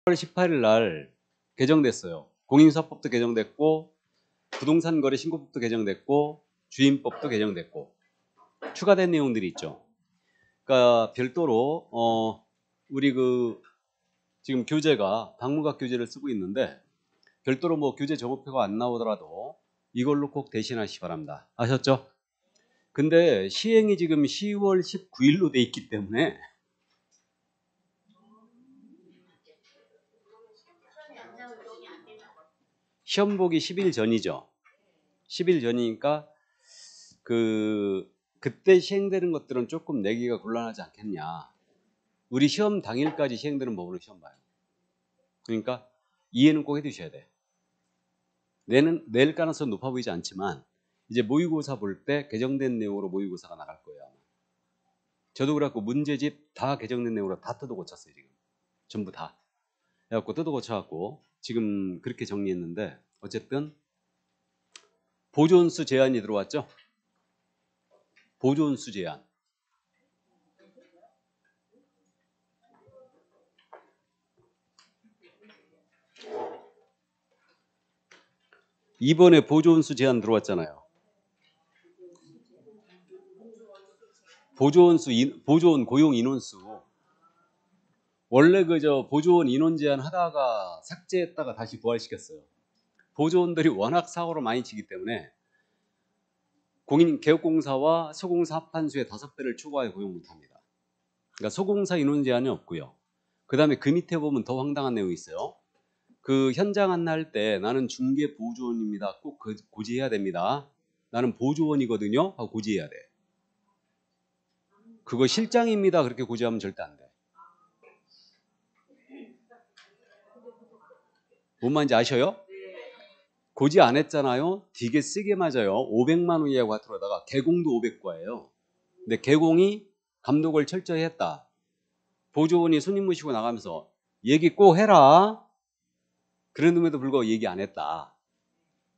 10월 18일 날 개정됐어요. 공인사법도 개정됐고 부동산 거래 신고법도 개정됐고 주임법도 개정됐고 추가된 내용들이 있죠. 그러니까 별도로 우리 지금 교재가 박무각 교재를 쓰고 있는데 별도로 뭐 교재 정보표가 안 나오더라도 이걸로 꼭 대신하시기 바랍니다. 아셨죠? 근데 시행이 지금 10월 19일로 돼 있기 때문에 시험 보기 10일 전이죠. 10일 전이니까 그때 시행되는 것들은 조금 내기가 곤란하지 않겠냐. 우리 시험 당일까지 시행되는 법으로 시험 봐요. 그러니까 이해는 꼭 해두셔야 돼. 낼 가능성은 높아 보이지 않지만 이제 모의고사 볼 때 개정된 내용으로 모의고사가 나갈 거예요. 아마. 저도 그래갖고 문제집 다 개정된 내용으로 다 뜯어 고쳤어요. 지금 전부 다 그래갖고 뜯어 고쳐갖고 지금 그렇게 정리했는데 어쨌든 보존수 제한이 들어왔죠. 보존수 제한. 이번에 보존수 제한 들어왔잖아요. 보조원 고용 인원수. 원래 보조원 인원 제한 하다가 삭제했다가 다시 부활시켰어요. 보조원들이 워낙 사고를 많이 치기 때문에 개업공사와 소공사 합판수의 5배를 초과해 고용 못합니다. 그러니까 소공사 인원 제한이 없고요. 그 다음에 그 밑에 보면 더 황당한 내용이 있어요. 그 현장 안내할 때 나는 중개 보조원입니다. 꼭 고지해야 됩니다. 나는 보조원이거든요. 하고 고지해야 돼. 그거 실장입니다. 그렇게 고지하면 절대 안 돼. 뭔 말인지 아셔요? 고지 안 했잖아요. 되게 세게 맞아요. 500만 원 이하 과태료에다가 개공도 500과예요. 근데 개공이 감독을 철저히 했다. 보조원이 손님 모시고 나가면서 얘기 꼭 해라. 그런데도 불구하고 얘기 안 했다.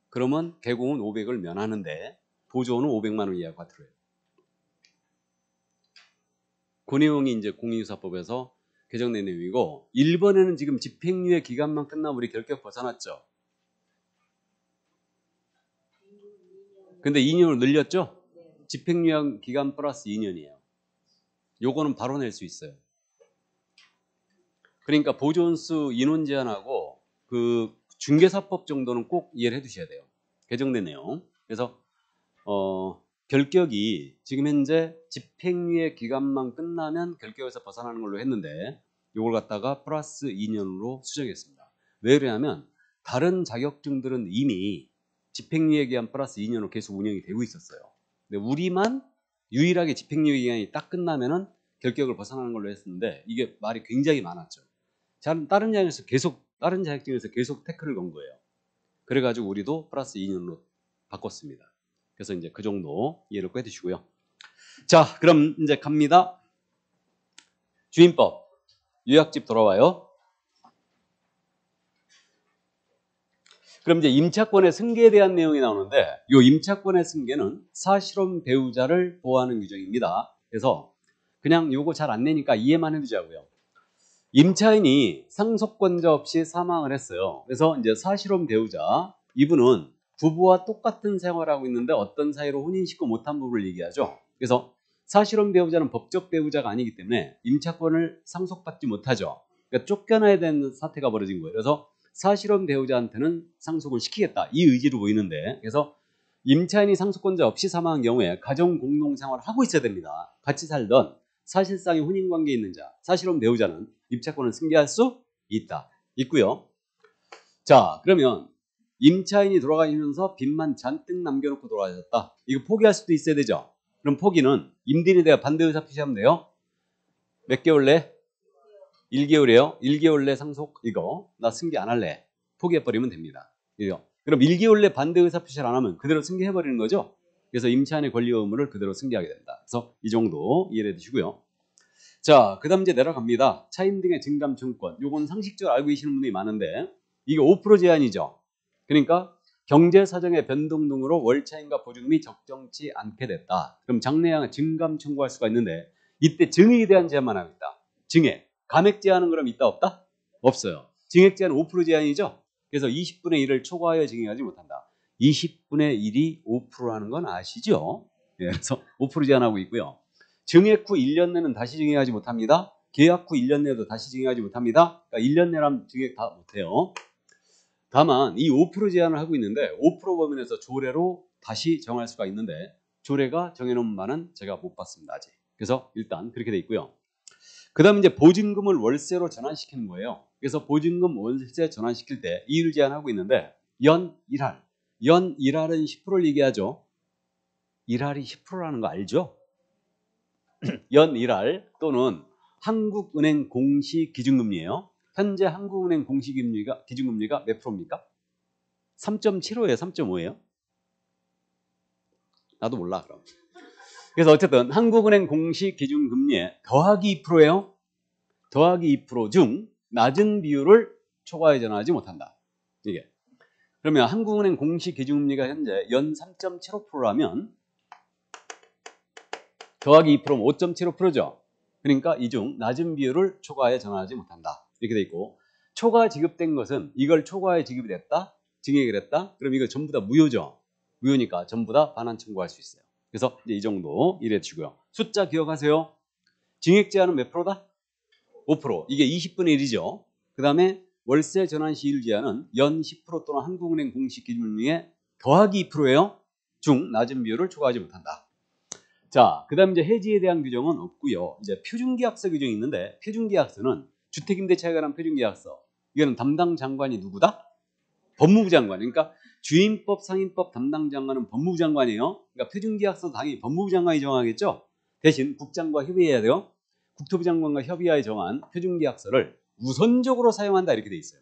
그러면 개공은 500을 면하는데 보조원은 500만 원 이하 과태료예요. 그 내용이 이제 공인유사법에서 개정된 내용이고, 일본에는 지금 집행유예 기간만 끝나면 우리 결격 벗어났죠. 근데 2년을 늘렸죠? 집행유예 기간 플러스 2년이에요. 요거는 바로 낼 수 있어요. 그러니까 보존수 인원 제한하고 그 중개사법 정도는 꼭 이해를 해두셔야 돼요. 개정된 내용. 그래서 결격이 지금 현재 집행유예 기간만 끝나면 결격에서 벗어나는 걸로 했는데 요걸 갖다가 플러스 2년으로 수정했습니다. 왜 그러냐면 다른 자격증들은 이미 집행유예 기간 플러스 2년으로 계속 운영이 되고 있었어요. 근데 우리만 유일하게 집행유예 기간이 딱 끝나면은 결격을 벗어나는 걸로 했었는데 이게 말이 굉장히 많았죠. 다른 자격증에서 계속 태클을 건 거예요. 그래가지고 우리도 플러스 2년으로 바꿨습니다. 그래서 이제 그 정도 이해를 꼭 해두시고요. 자, 그럼 이제 갑니다. 주임법. 요약집 돌아와요. 그럼 이제 임차권의 승계에 대한 내용이 나오는데 이 임차권의 승계는 사실혼 배우자를 보호하는 규정입니다. 그래서 그냥 요거 잘 안 내니까 이해만 해두자고요. 임차인이 상속권자 없이 사망을 했어요. 그래서 이제 사실혼 배우자, 이분은 부부와 똑같은 생활하고 있는데 어떤 사이로 혼인신고 못한 부부를 얘기하죠. 그래서 사실혼 배우자는 법적 배우자가 아니기 때문에 임차권을 상속받지 못하죠. 그러니까 쫓겨나야 되는 사태가 벌어진 거예요. 그래서 사실혼 배우자한테는 상속을 시키겠다, 이 의지로 보이는데, 그래서 임차인이 상속권자 없이 사망한 경우에 가정 공동생활을 하고 있어야 됩니다. 같이 살던 사실상의 혼인관계에 있는 자, 사실혼 배우자는 임차권을 승계할 수 있고요. 자, 그러면 임차인이 돌아가시면서 빚만 잔뜩 남겨놓고 돌아가셨다. 이거 포기할 수도 있어야 되죠. 그럼 포기는 임대인에 대해 반대 의사 표시하면 돼요. 몇 개월 내? 1개월이에요. 1개월 내 상속 이거 나 승계 안 할래. 포기해버리면 됩니다. 이거. 그럼 1개월 내 반대 의사 표시를 안 하면 그대로 승계해버리는 거죠. 그래서 임차인의 권리 의무를 그대로 승계하게 된다. 그래서 이 정도 이해해 두시고요. 자, 그 다음 이제 내려갑니다. 차임 등의 증감 청구권. 요건 상식적으로 알고 계시는 분들이 많은데 이게 5% 제한이죠. 그러니까 경제 사정의 변동 등으로 월차임과 보증금이 적정치 않게 됐다. 그럼 장래양은 증감 청구할 수가 있는데 이때 증액에 대한 제한만 합니다. 증액. 감액 제한은 그럼 있다 없다? 없어요. 증액 제한 5% 제한이죠. 그래서 20분의 1을 초과하여 증액하지 못한다. 20분의 1이 5%라는 건 아시죠? 예, 그래서 5% 제한하고 있고요. 증액 후 1년 내는 다시 증액하지 못합니다. 계약 후 1년 내도 다시 증액하지 못합니다. 그러니까 1년 내라면 증액 다 못해요. 다만 이 5% 제한을 하고 있는데 5% 범위에서 조례로 다시 정할 수가 있는데 조례가 정해놓은 바는 제가 못 봤습니다. 아직. 그래서 일단 그렇게 돼 있고요. 그 다음에 이제 보증금을 월세로 전환시키는 거예요. 그래서 보증금 월세 전환시킬 때 이율 제한하고 있는데 연 1할. 연 1할은 10%를 얘기하죠. 1할이 10%라는 거 알죠? 연 1할 또는 한국은행 공시 기준금리예요. 현재 한국은행 공시 기준금리가 몇 프로입니까? 3.75예요? 3.5예요? 나도 몰라 그럼. 그래서 어쨌든 한국은행 공시 기준금리에 더하기 2%예요. 더하기 2%중 낮은 비율을 초과해 전환하지 못한다. 이게. 그러면 한국은행 공시 기준금리가 현재 연 3.75%라면 더하기 2%면 5.75%죠. 그러니까 이 중 낮은 비율을 초과해 전환하지 못한다. 이렇게 돼 있고 초과 지급된 것은 이걸 초과해 지급이 됐다. 증액을 했다. 그럼 이거 전부 다 무효죠. 무효니까 전부 다 반환 청구할 수 있어요. 그래서 이제 이 정도 이래 주고요. 숫자 기억하세요. 증액 제한은 몇 프로다? 5%. 이게 20분의 1이죠. 그 다음에 월세 전환 시일 제한은 연 10% 또는 한국은행 공시 기준금리에 더하기 2%예요. 중 낮은 비율을 초과하지 못한다. 자, 그 다음 이제 해지에 대한 규정은 없고요. 이제 표준계약서 규정이 있는데 표준계약서는 주택임대차에 관한 표준계약서. 이거는 담당 장관이 누구다? 법무부 장관. 그러니까 주임법, 상임법 담당 장관은 법무부 장관이에요. 그러니까 표준계약서 당연히 법무부 장관이 정하겠죠. 대신 국장과 협의해야 돼요. 국토부 장관과 협의하에 정한 표준계약서를 우선적으로 사용한다 이렇게 돼 있어요.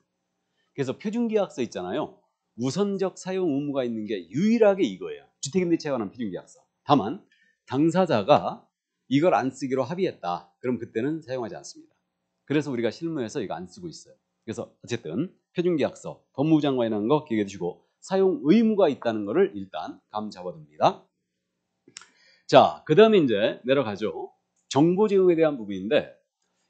그래서 표준계약서 있잖아요. 우선적 사용 의무가 있는 게 유일하게 이거예요. 주택임대차에 관한 표준계약서. 다만 당사자가 이걸 안 쓰기로 합의했다. 그럼 그때는 사용하지 않습니다. 그래서 우리가 실무에서 이거 안 쓰고 있어요. 그래서 어쨌든 표준계약서, 법무부 장관이라는 거 기억해 두시고 사용 의무가 있다는 거를 일단 감 잡아둡니다. 자, 그 다음에 이제 내려가죠. 정보 제공에 대한 부분인데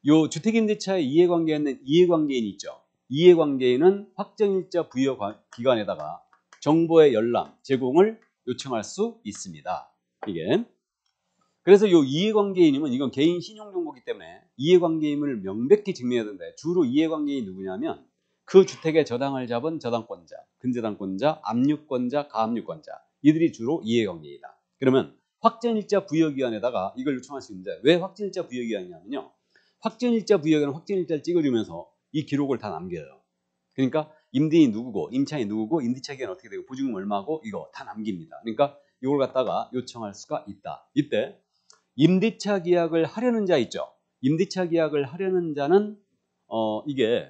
요 주택임대차의 이해관계에는 이해관계인이 있죠. 이해관계인은 확정일자 부여 기관에다가 정보의 열람, 제공을 요청할 수 있습니다. 이게. 그래서 요 이해관계인이면 이건 개인 신용정보이기 때문에 이해관계인을 명백히 증명해야 되는데 주로 이해관계인이 누구냐면 그 주택에 저당을 잡은 저당권자, 근저당권자, 압류권자, 가압류권자 이들이 주로 이해관계이다. 그러면 확정일자 부여기간에다가 이걸 요청할 수 있는데 왜 확정일자 부여기간이냐면요. 확정일자 부여기간은 확정일자를 찍어주면서 이 기록을 다 남겨요. 그러니까 임대인이 누구고 임차인이 누구고 임대차 기간 어떻게 되고 보증금 얼마고 이거 다 남깁니다. 그러니까 이걸 갖다가 요청할 수가 있다. 이때 임대차 계약을 하려는 자 있죠. 임대차 계약을 하려는 자는 이게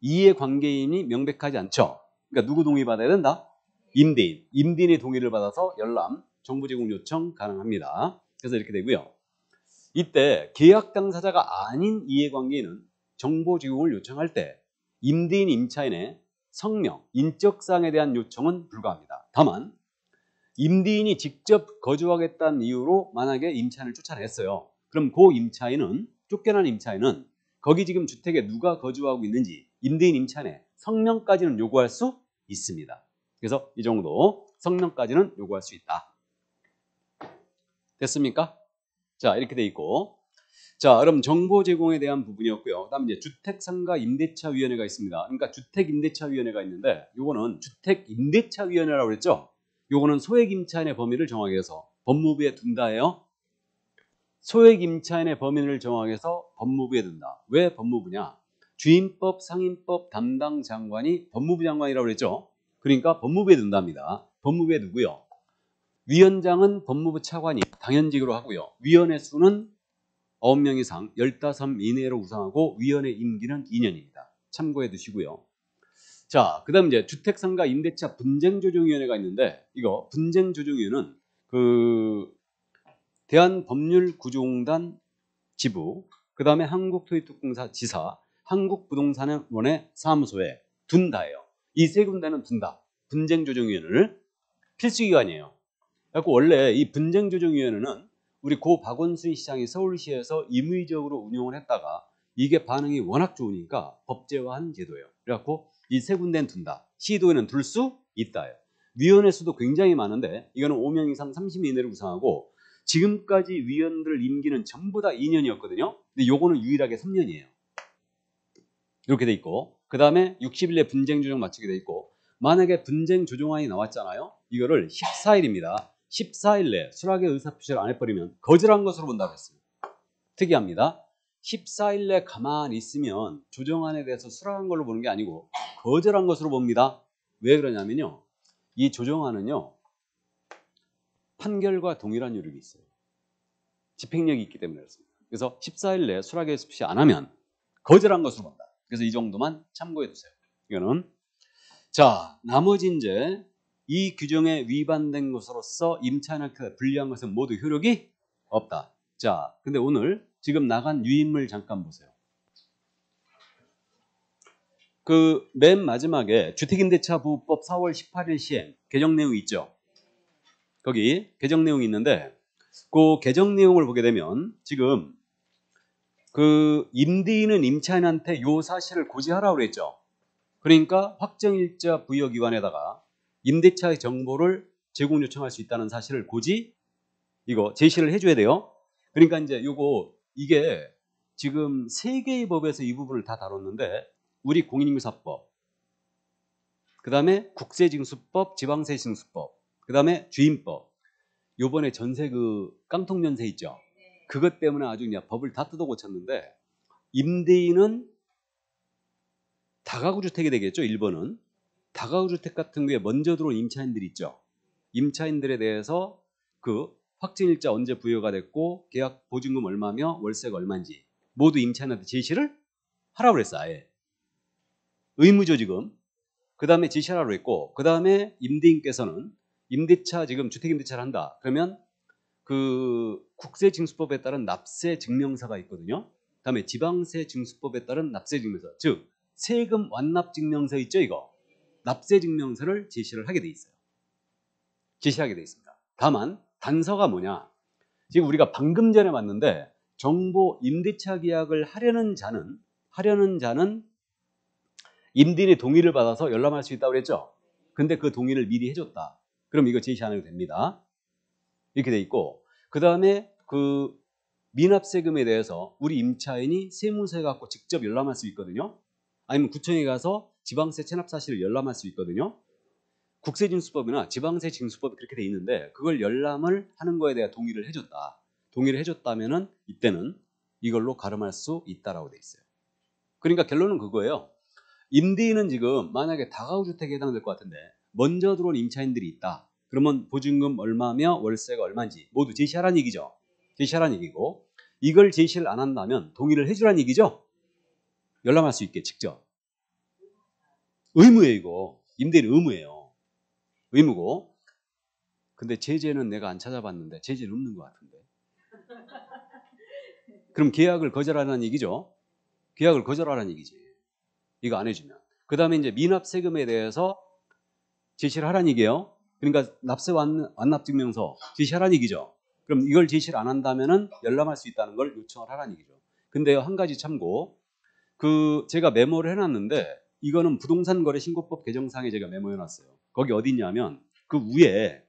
이해관계인이 명백하지 않죠. 그러니까 누구 동의 받아야 된다? 임대인. 임대인의 동의를 받아서 열람, 정보 제공 요청 가능합니다. 그래서 이렇게 되고요. 이때 계약 당사자가 아닌 이해관계인은 정보 제공을 요청할 때 임대인, 임차인의 성명, 인적사항에 대한 요청은 불가합니다. 다만 임대인이 직접 거주하겠다는 이유로 만약에 임차인을 쫓아냈어요. 그럼 그 임차인은 쫓겨난 임차인은 거기 지금 주택에 누가 거주하고 있는지 임대인 임차인의 성명까지는 요구할 수 있습니다. 그래서 이 정도 성명까지는 요구할 수 있다. 됐습니까? 자, 이렇게 돼 있고 자, 그럼 정보 제공에 대한 부분이었고요. 그다음에 이제 주택상가임대차위원회가 있습니다. 그러니까 주택임대차위원회가 있는데 요거는 주택임대차위원회라고 그랬죠? 요거는 소액임차인의 범위를 정하기 위해서 법무부에 둔다예요. 소액임차인의 범위를 정하기 위해서 법무부에 둔다. 왜 법무부냐? 주임법, 상임법 담당 장관이 법무부 장관이라고 그랬죠? 그러니까 법무부에 둔답니다. 법무부에 두고요. 위원장은 법무부 차관이 당연직으로 하고요. 위원회 수는 9명 이상 15 이내로 구성하고 위원회 임기는 2년입니다. 참고해 두시고요. 자, 그 다음 이제 주택상가 임대차 분쟁조정위원회가 있는데 이거 분쟁조정위원회는 그 대한법률구조공단 지부, 그 다음에 한국토지특공사 지사, 한국부동산원의 사무소에 둔다예요. 이 세 군데는 둔다. 분쟁조정위원회를 필수기관이에요. 그래서 원래 이 분쟁조정위원회는 우리 고 박원순 시장이 서울시에서 임의적으로 운영을 했다가 이게 반응이 워낙 좋으니까 법제화한 제도예요. 그래갖고 이 세 군데는 둔다. 시도에는 둘 수 있다예요. 위원회 수도 굉장히 많은데 이거는 5명 이상 30인 이내를 구성하고 지금까지 위원들 임기는 전부 다 2년이었거든요. 근데 요거는 유일하게 3년이에요. 이렇게 돼 있고 그 다음에 60일 내 분쟁 조정 마치게 돼 있고 만약에 분쟁 조정안이 나왔잖아요. 이거를 14일입니다. 14일 내에 수락의 의사표시를 안 해버리면 거절한 것으로 본다고 했어요. 특이합니다. 14일 내 가만히 있으면 조정안에 대해서 수락한 걸로 보는 게 아니고 거절한 것으로 봅니다. 왜 그러냐면요. 이 조정안은요. 판결과 동일한 요력이 있어요. 집행력이 있기 때문에 그렇습니다. 그래서 14일 내에 수락의 의사표시 안 하면 거절한 것으로 본다. 그래서 이 정도만 참고해 두세요. 이거는 자 나머지 이제 이 규정에 위반된 것으로서 임차인한테 불리한 것은 모두 효력이 없다. 자 근데 오늘 지금 나간 유인물 잠깐 보세요. 그 맨 마지막에 주택임대차보호법 4월 18일 시행 개정 내용이 있죠. 거기 개정 내용이 있는데 그 개정 내용을 보게 되면 지금 그 임대인은 임차인한테 요 사실을 고지하라고 그랬죠. 그러니까 확정일자 부여기관에다가 임대차의 정보를 제공 요청할 수 있다는 사실을 고지 이거 제시를 해줘야 돼요. 그러니까 이제 요거 이게 지금 세 개의 법에서 이 부분을 다 다뤘는데 우리 공인인증서법, 그 다음에 국세징수법, 지방세징수법, 그 다음에 주임법. 요번에 전세 그 깡통전세 있죠. 그것 때문에 아주 그냥 법을 다 뜯어 고쳤는데 임대인은 다가구 주택이 되겠죠. 1번은 다가구 주택 같은 경우에 먼저 들어온 임차인들이 있죠. 임차인들에 대해서 그 확정일자 언제 부여가 됐고 계약 보증금 얼마며 월세가 얼마인지 모두 임차인한테 제시를 하라고 그랬어. 아예 의무죠 지금. 그 다음에 제시하라고 했고 그 다음에 임대인께서는 임대차 지금 주택임대차를 한다. 그러면 그 국세징수법에 따른 납세증명서가 있거든요. 그 다음에 지방세징수법에 따른 납세증명서 즉 세금 완납증명서 있죠 이거. 납세증명서를 제시를 하게 돼 있어요. 제시하게 돼 있습니다. 다만 단서가 뭐냐. 지금 우리가 방금 전에 봤는데 정보 임대차 계약을 하려는 자는 임대인의 동의를 받아서 열람할 수 있다고 그랬죠. 근데 그 동의를 미리 해줬다. 그럼 이거 제시 안 해도 됩니다. 이렇게 돼 있고 그 다음에 그 미납세금에 대해서 우리 임차인이 세무서에 갖고 직접 열람할 수 있거든요. 아니면 구청에 가서 지방세 체납 사실을 열람할 수 있거든요. 국세징수법이나 지방세징수법이 그렇게 돼 있는데 그걸 열람을 하는 거에 대한 동의를 해줬다. 동의를 해줬다면은 이때는 이걸로 가름할 수 있다라고 돼 있어요. 그러니까 결론은 그거예요. 임대인은 지금 만약에 다가구 주택에 해당될 것 같은데 먼저 들어온 임차인들이 있다. 그러면 보증금 얼마며 월세가 얼마인지 모두 제시하라는 얘기죠. 제시하라는 얘기고 이걸 제시를 안 한다면 동의를 해주라는 얘기죠. 열람할 수 있게 직접. 의무예요 이거. 임대인 의무예요. 의무고. 근데 제재는 내가 안 찾아봤는데 제재는 없는 것 같은데. 그럼 계약을 거절하라는 얘기죠. 계약을 거절하라는 얘기지. 이거 안 해주면. 그 다음에 이제 미납 세금에 대해서 제시를 하라는 얘기예요. 그러니까 납세 완납증명서 제시하라는 얘기죠. 그럼 이걸 제시를 안 한다면은 열람할 수 있다는 걸 요청을 하라는 얘기죠. 근데 한 가지 참고 그 제가 메모를 해놨는데 이거는 부동산거래신고법 개정상에 제가 메모해놨어요. 거기 어디 있냐면 그 위에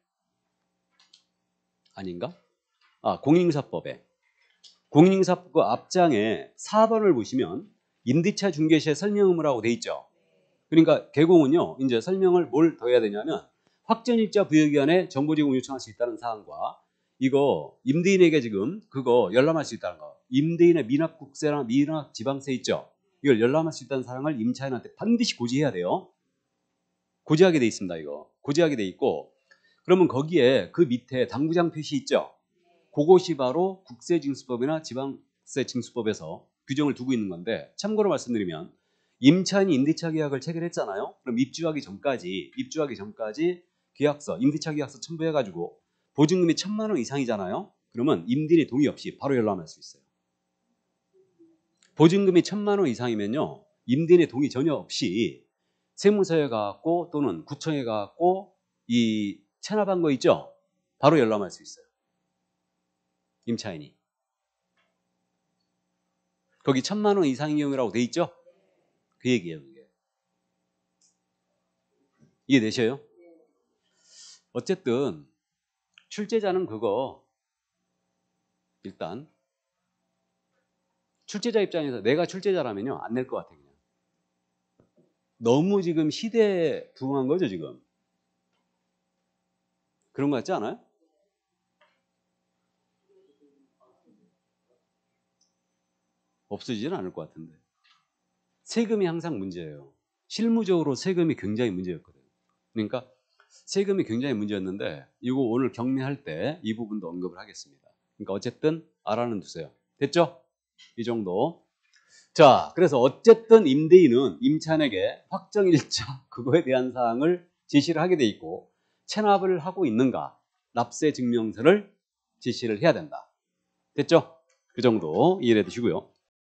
아닌가? 공인인증서법에 공인인증서법 그 앞장에 4번을 보시면 임대차 중개시에 설명 의무라고 돼 있죠. 그러니까 개공은요 이제 설명을 뭘 더 해야 되냐면 확정일자 부여기간에 정보 제공 요청할 수 있다는 사항과 이거 임대인에게 지금 그거 열람할 수 있다는 거. 임대인의 미납국세나 미납지방세 있죠. 이걸 열람할 수 있다는 사항을 임차인한테 반드시 고지해야 돼요. 고지하게 돼 있습니다. 이거 고지하게 돼 있고 그러면 거기에 그 밑에 당구장 표시 있죠. 그것이 바로 국세징수법이나 지방세징수법에서 규정을 두고 있는 건데 참고로 말씀드리면 임차인이 임대차 계약을 체결했잖아요. 그럼 입주하기 전까지 계약서, 임대차 계약서 첨부해가지고 보증금이 1,000만 원 이상이잖아요. 그러면 임대인의 동의 없이 바로 열람할 수 있어요. 보증금이 1,000만 원 이상이면요. 임대인의 동의 전혀 없이 세무서에 가갖고 또는 구청에 가갖고 이 체납한 거 있죠. 바로 열람할 수 있어요. 임차인이. 거기 1,000만 원 이상의 경우라고 돼 있죠? 그 얘기예요. 이게. 이해되셔요? 어쨌든 출제자는 그거 일단 출제자 입장에서 내가 출제자라면요 안 낼 것 같아요. 그냥. 너무 지금 시대에 부응한 거죠 지금. 그런 거 같지 않아요? 없어지지는 않을 것 같은데. 세금이 항상 문제예요. 실무적으로 세금이 굉장히 문제였거든요. 그러니까 세금이 굉장히 문제였는데 이거 오늘 경매할 때 이 부분도 언급을 하겠습니다. 그러니까 어쨌든 알아는 두세요. 됐죠? 이 정도. 자, 그래서 어쨌든 임대인은 임차인에게 확정일자 그거에 대한 사항을 제시를 하게 돼 있고 체납을 하고 있는가 납세 증명서를 제시를 해야 된다. 됐죠? 그 정도 이해해 두시고요.